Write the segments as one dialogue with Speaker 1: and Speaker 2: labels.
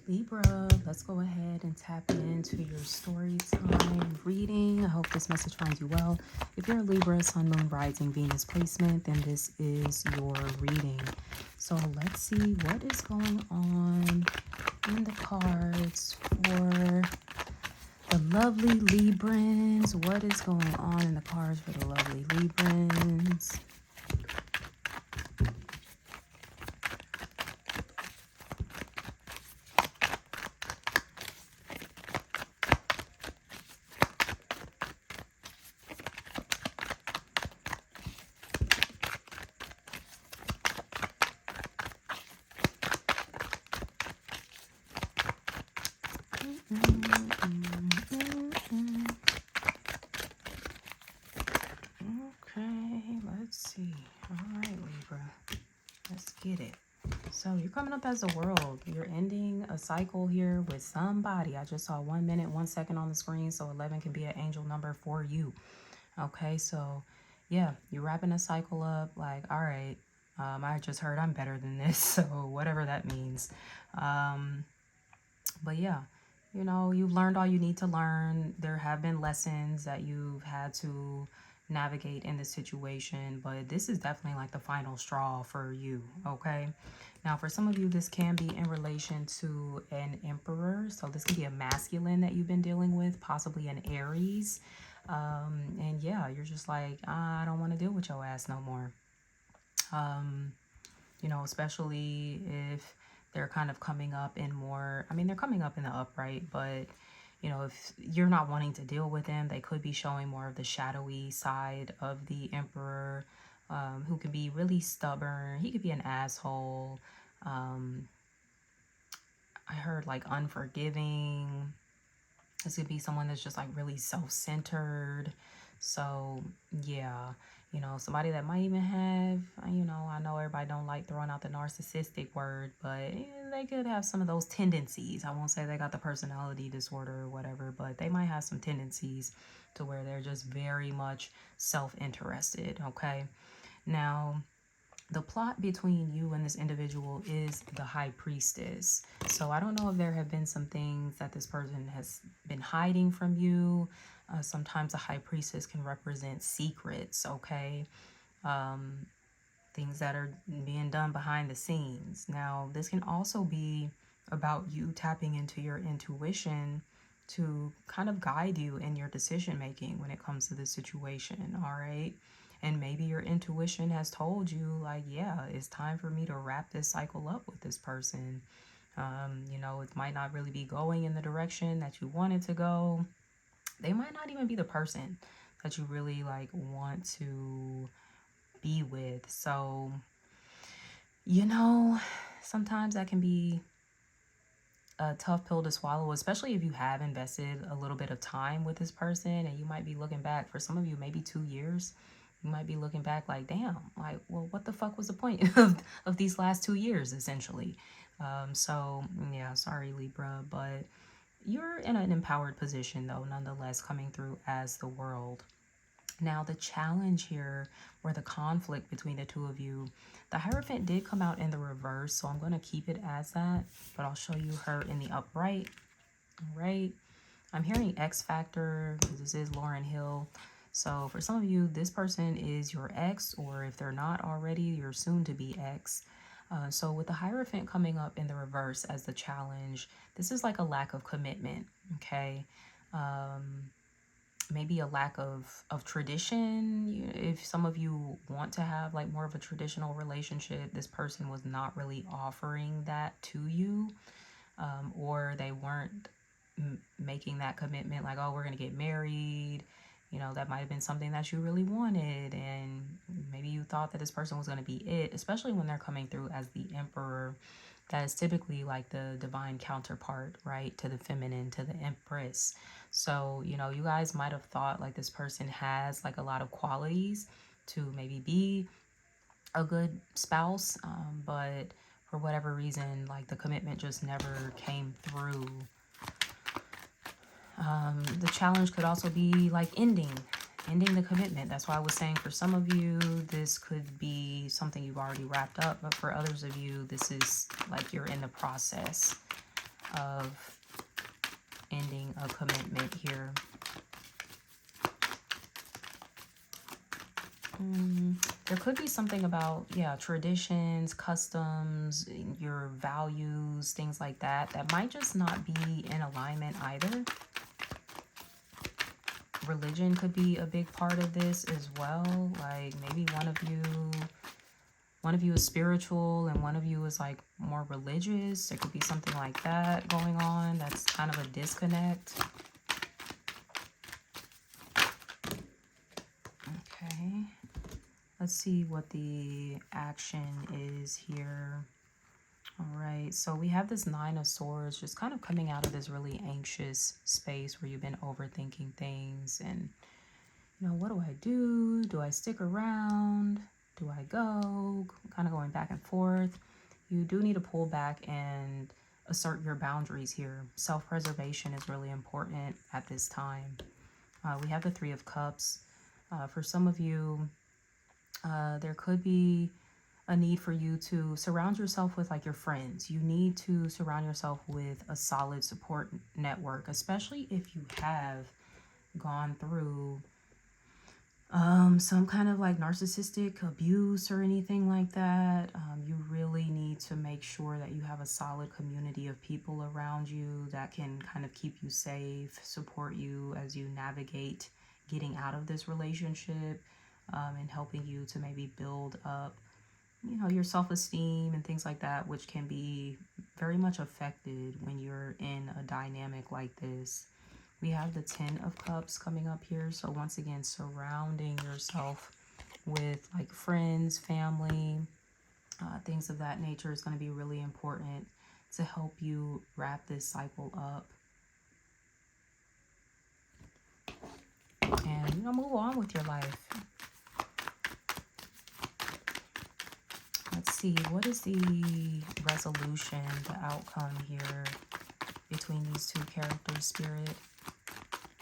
Speaker 1: Libra, let's go ahead and tap into your story time reading. I hope this message finds you well. If you're a Libra, Sun, Moon, Rising, Venus placement, then this is your reading. So let's see what is going on in the cards for the lovely Librans. What is going on in the cards for the lovely Librans? Okay, let's see. All right, Libra, let's get it. So you're coming up as the world. You're ending a cycle here with somebody. I just saw 1 minute, 1 second on the screen. So 11 can be an angel number for you. Okay, so yeah, you're wrapping a cycle up. Like, all right, I just heard I'm better than this. So whatever that means. But yeah, you know, you've learned all you need to learn. There have been lessons that you've had to navigate in this situation, but this is definitely like the final straw for you. Okay, now for some of you, this can be in relation to an emperor. So this can be a masculine that you've been dealing with, possibly an Aries. And yeah, you're just like, I don't want to deal with your ass no more. You know, especially if they're kind of coming up in more, I mean, they're coming up in the upright, but you know, if you're not wanting to deal with them, they could be showing more of the shadowy side of the emperor, who can be really stubborn. He could be an asshole. I heard like unforgiving. This could be someone that's just like really self-centered. So yeah, you know, somebody that might even have, you know, I know everybody don't like throwing out the narcissistic word, but they could have some of those tendencies. I won't say they got the personality disorder or whatever, but they might have some tendencies to where they're just very much self-interested. Okay, now the plot between you and this individual is the High Priestess. So I don't know if there have been some things that this person has been hiding from you. Sometimes the High Priestess can represent secrets, okay? Things that are being done behind the scenes. Now, this can also be about you tapping into your intuition to kind of guide you in your decision making when it comes to this situation, all right? And maybe your intuition has told you, like, yeah, it's time for me to wrap this cycle up with this person. You know, it might not really be going in the direction that you want it to go. They might not even be the person that you really like want to be with. So, you know, sometimes that can be a tough pill to swallow, especially if you have invested a little bit of time with this person and you might be looking back, for some of you, maybe 2 years. You might be looking back like, damn, like, well, what the fuck was the point of these last 2 years, essentially? So, yeah, sorry, Libra, but you're in an empowered position, though, nonetheless, coming through as the world. Now, the challenge here, or the conflict between the two of you, the Hierophant did come out in the reverse, so I'm going to keep it as that, but I'll show you her in the upright. All right. I'm hearing X Factor. This is Lauryn Hill. So for some of you, this person is your ex, or if they're not already, your soon-to-be ex. So with the Hierophant coming up in the reverse as the challenge, this is like a lack of commitment, okay? Maybe a lack of tradition. If some of you want to have like more of a traditional relationship, this person was not really offering that to you, or they weren't making that commitment like, oh, we're gonna get married. You know, that might have been something that you really wanted, and maybe you thought that this person was going to be it, especially when they're coming through as the Emperor. That is typically like the divine counterpart, right, to the feminine, to the Empress. So, you know, you guys might have thought like this person has like a lot of qualities to maybe be a good spouse, but for whatever reason, like the commitment just never came through. The challenge could also be like ending the commitment. That's why I was saying for some of you, this could be something you've already wrapped up, but for others of you, this is like you're in the process. of ending a commitment here. There could be something about, yeah, traditions, customs, your values, things like that, that might just not be in alignment either. Religion could be a big part of this as well. Like maybe one of you is spiritual and one of you is like more religious. There could be something like that going on. That's kind of a disconnect. Okay. Let's see what the action is here. All right, so we have this Nine of Swords just kind of coming out of this really anxious space where you've been overthinking things and, you know, what do I do? Do I stick around? Do I go? Kind of going back and forth. You do need to pull back and assert your boundaries here. Self-preservation is really important at this time. We have the Three of Cups. For some of you, there could be a need for you to surround yourself with like your friends. You need to surround yourself with a solid support network, especially if you have gone through some kind of like narcissistic abuse or anything like that. You really need to make sure that you have a solid community of people around you that can kind of keep you safe, support you as you navigate getting out of this relationship, and helping you to maybe build up, you know, your self-esteem and things like that, which can be very much affected when you're in a dynamic like this. We have the Ten of Cups coming up here. So once again, surrounding yourself with like friends, family, things of that nature is going to be really important to help you wrap this cycle up. And, you know, move on with your life. Let's see, what is the resolution, the outcome here between these two characters, Spirit?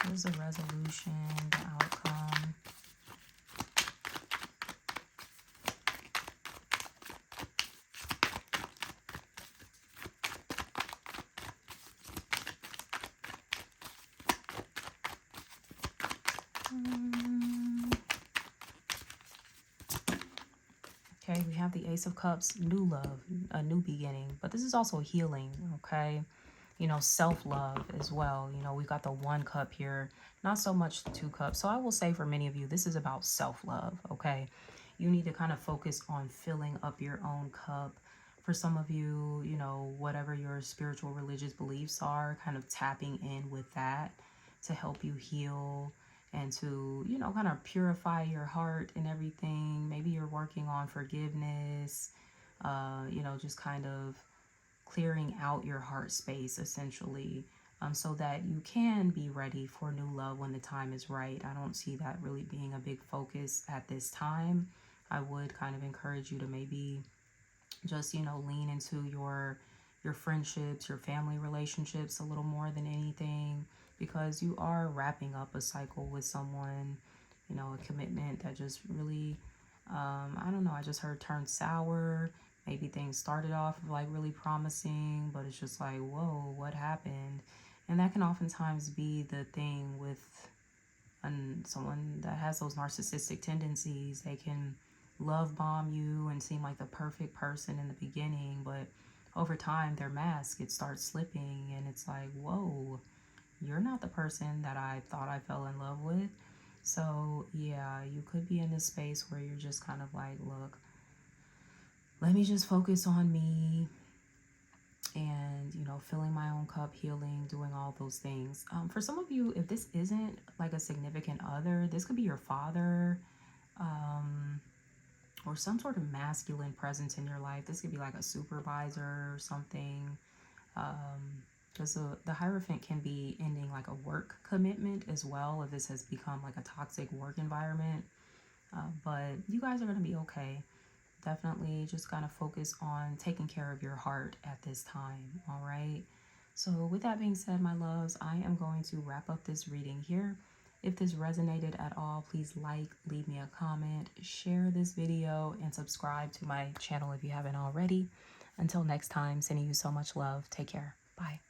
Speaker 1: What is the resolution, the outcome? Okay, we have the Ace of Cups, new love, a new beginning. But this is also healing, okay? You know, self-love as well. You know, we've got the One Cup here, not so much the Two Cups. So I will say for many of you, this is about self-love, okay? You need to kind of focus on filling up your own cup. For some of you, you know, whatever your spiritual religious beliefs are, kind of tapping in with that to help you heal and to, you know, kind of purify your heart and everything. Maybe you're working on forgiveness, you know, just kind of clearing out your heart space essentially, so that you can be ready for new love when the time is right. I don't see that really being a big focus at this time. I would kind of encourage you to maybe just, you know, lean into your friendships, your family relationships a little more than anything, because you are wrapping up a cycle with someone, you know, a commitment that just really, I don't know, I just heard turned sour. Maybe things started off like really promising, but it's just like, whoa, what happened? And that can oftentimes be the thing with someone that has those narcissistic tendencies. They can love bomb you and seem like the perfect person in the beginning, but over time their mask, it starts slipping and it's like, whoa, you're not the person that I thought I fell in love with. So yeah, you could be in this space where you're just kind of like, look, let me just focus on me and, you know, filling my own cup, healing, doing all those things. For some of you, if this isn't like a significant other, this could be your father, or some sort of masculine presence in your life. This could be like a supervisor or something. Because the Hierophant can be ending like a work commitment as well, if this has become like a toxic work environment. But you guys are going to be okay. Definitely just kind of focus on taking care of your heart at this time, all right? So with that being said, my loves, I am going to wrap up this reading here. If this resonated at all, please like, leave me a comment, share this video, and subscribe to my channel if you haven't already. Until next time, sending you so much love. Take care. Bye.